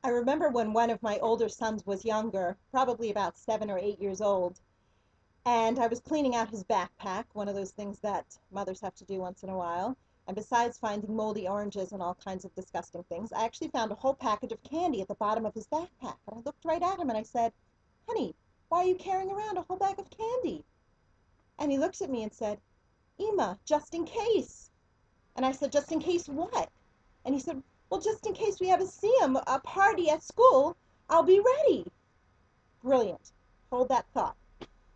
I remember when one of my older sons was younger, probably about 7 or 8 years old, and I was cleaning out his backpack, one of those things that mothers have to do once in a while. And besides finding moldy oranges and all kinds of disgusting things, I actually found a whole package of candy at the bottom of his backpack. And I looked right at him and I said, "Honey, why are you carrying around a whole bag of candy?" And he looked at me and said, "Ema, just in case." And I said, "Just in case what?" And he said, "Well, just in case we have a siyum, a party at school, I'll be ready." Brilliant. Hold that thought.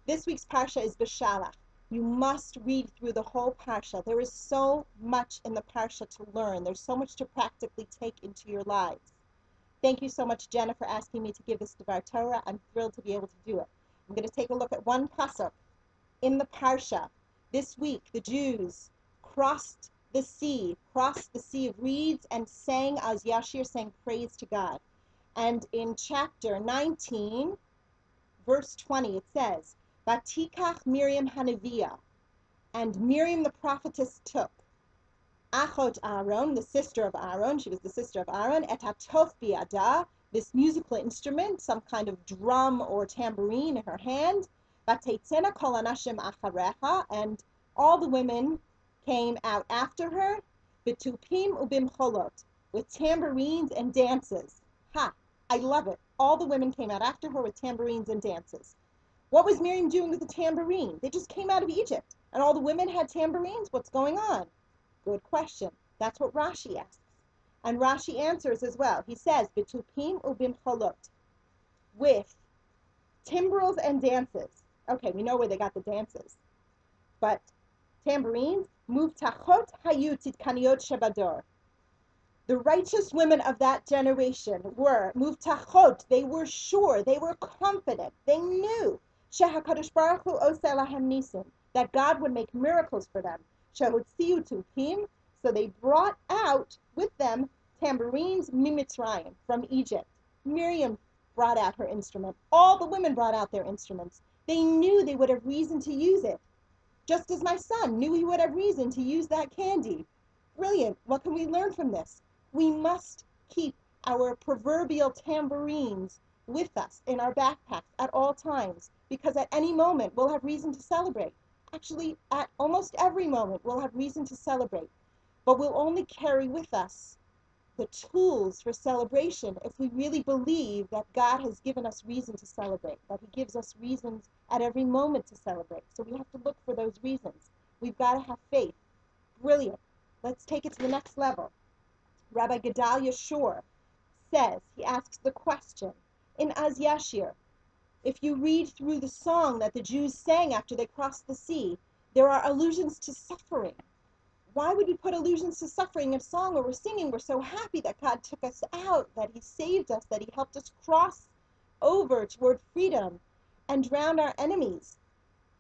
This week's parsha is Beshalach. You must read through the whole parsha. There is so much in the parsha to learn. There's so much to practically take into your lives. Thank you so much, Jenna, for asking me to give this Dvar Torah. I'm thrilled to be able to do it. I'm going to take a look at one pasuk in the parsha. This week, the Jews crossed the sea of reeds, and sang, as Yashir sang, praise to God. And in chapter 19, verse 20, it says, "Vatikach Miriam Hanaviyah," and Miriam the prophetess took Achot Aaron, the sister of Aaron, she was the sister of Aaron, et hatof biada, this musical instrument, some kind of drum or tambourine in her hand, Vateitzena kol anashim acharecha, and all the women came out after her, Bitupim ubimcholot, with tambourines and dances. Ha! I love it. All the women came out after her with tambourines and dances. What was Miriam doing with the tambourine? They just came out of Egypt, and all the women had tambourines? What's going on? Good question. That's what Rashi asks. And Rashi answers as well. He says, Bitupim ubimcholot, with timbrels and dances. Okay, we know where they got the dances. But tambourines, Muvtachot hayu titkaniot shebador. The righteous women of that generation were Muvtachot. They were sure, they were confident, they knew Shehakadosh Baruch Hu oseh lahem nisim, that God would make miracles for them. Shehotziu tupim, so they brought out with them tambourines mimitzrayim, from Egypt. Miriam brought out her instrument. All the women brought out their instruments. They knew they would have reason to use it. Just as my son knew he would have reason to use that candy. Brilliant. What can we learn from this? We must keep our proverbial tambourines with us in our backpacks at all times, because at any moment we'll have reason to celebrate. Actually, at almost every moment we'll have reason to celebrate. But we'll only carry with us the tools for celebration if we really believe that God has given us reason to celebrate, that he gives us reasons at every moment to celebrate. So we have to look for those reasons. We've got to have faith. Brilliant. Let's take it to the next level. Rabbi Gedalia Shor says, he asks the question, in Az Yashir, if you read through the song that the Jews sang after they crossed the sea, there are allusions to suffering. Why would we put allusions to suffering in a song where we're singing? We're so happy that God took us out, that he saved us, that he helped us cross over toward freedom and drown our enemies.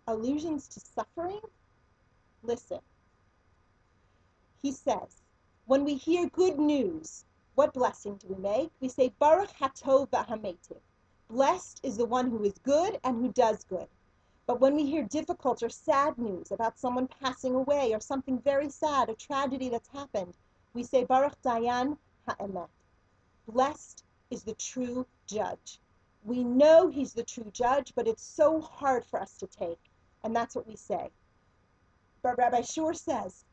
Allusions to suffering? Listen. He says, when we hear good news, what blessing do we make? We say, Baruch Hatov V'Hametiv. Blessed is the one who is good and who does good. But when we hear difficult or sad news about someone passing away or something very sad, a tragedy that's happened, we say, Baruch Dayan Ha'emet. Blessed is the true judge. We know he's the true judge, but it's so hard for us to take. And that's what we say. But Rabbi Shur says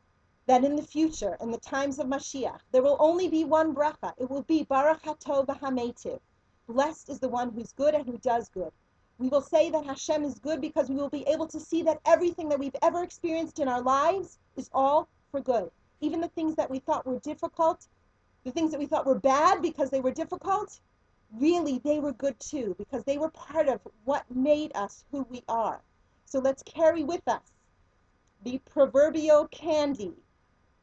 that in the future, in the times of Mashiach, there will only be one bracha. It will be Baruch Hatov V'Hametiv. Blessed is the one who's good and who does good. We will say that Hashem is good because we will be able to see that everything that we've ever experienced in our lives is all for good. Even the things that we thought were difficult, the things that we thought were bad because they were difficult, really they were good too, because they were part of what made us who we are. So let's carry with us the proverbial candy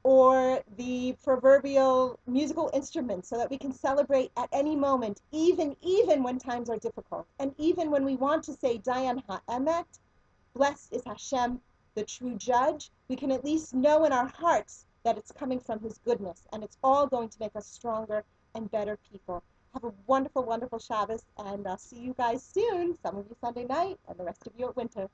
or the proverbial musical instrument so that we can celebrate at any moment, even when times are difficult. And even when we want to say, Dayan Ha'emet, blessed is Hashem, the true judge, we can at least know in our hearts that it's coming from his goodness, and it's all going to make us stronger and better people. Have a wonderful, wonderful Shabbos, and I'll see you guys soon, some of you Sunday night, and the rest of you at winter.